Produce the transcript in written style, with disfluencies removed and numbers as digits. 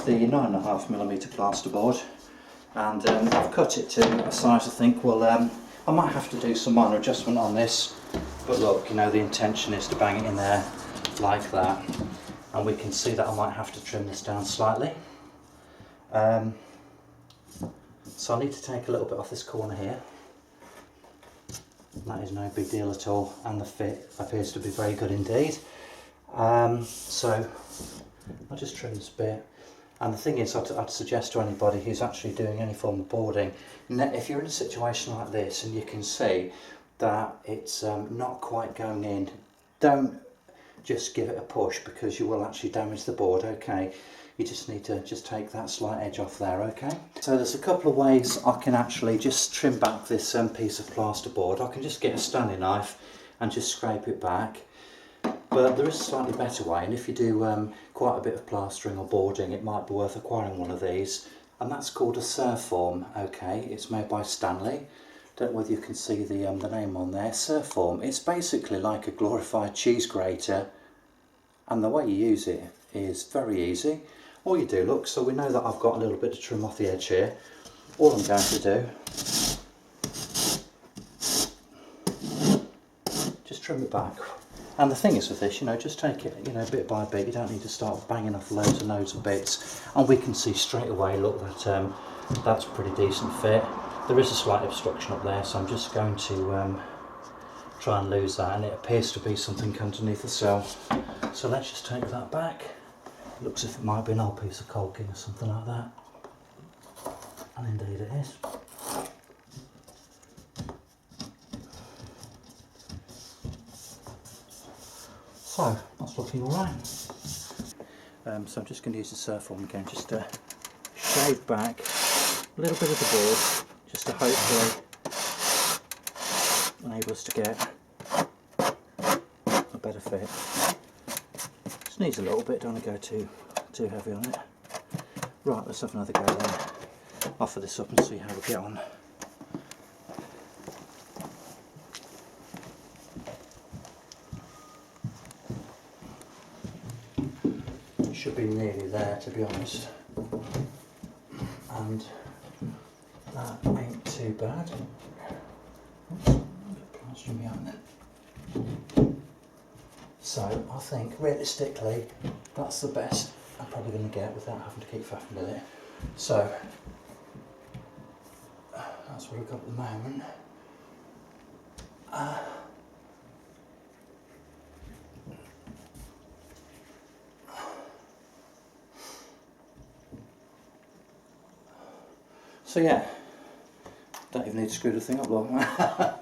the 9.5mm plasterboard, and I've cut it to a size I think, well, I might have to do some minor adjustment on this, but look, you know, the intention is to bang it in there like that, and we can see that I might have to trim this down slightly. So I need to take a little bit off this corner here. That is no big deal at all, and the fit appears to be very good indeed. So I'll just trim this bit. And the thing is, I'd suggest to anybody who's actually doing any form of boarding, if you're in a situation like this and you can see that it's not quite going in, don't just give it a push, because you will actually damage the board, okay? You just need to just take that slight edge off there, okay? So there's a couple of ways I can actually just trim back this piece of plasterboard. I can just get a Stanley knife and just scrape it back. But there is a slightly better way, and if you do quite a bit of plastering or boarding, it might be worth acquiring one of these, and that's called a Surform, okay? It's made by Stanley. Don't know whether you can see the name on there. Surform. It's basically like a glorified cheese grater, and the way you use it is very easy. All you do, look, so we know that I've got a little bit to trim off the edge here. All I'm going to do, just trim it back. And the thing is with this, you know, just take it, you know, bit by bit. You don't need to start banging off loads and loads of bits. And we can see straight away, look, that that's a pretty decent fit. There is a slight obstruction up there, so I'm just going to try and lose that. And it appears to be something underneath the cell. So let's just take that back. It looks as if it might be an old piece of caulking or something like that. And indeed it is. So that's looking alright. So I'm just going to use the Surform again, just to shave back a little bit of the board, just to hopefully enable us to get a better fit. Just needs a little bit, don't want to go too heavy on it. Right, let's have another go then. Offer this up and see how we get on. Should be nearly there, to be honest, and that ain't too bad. Oops, plastering behind there. So I think realistically that's the best I'm probably going to get without having to keep faffing with it. So that's what I've got at the moment. So yeah, don't even need to screw the thing up though.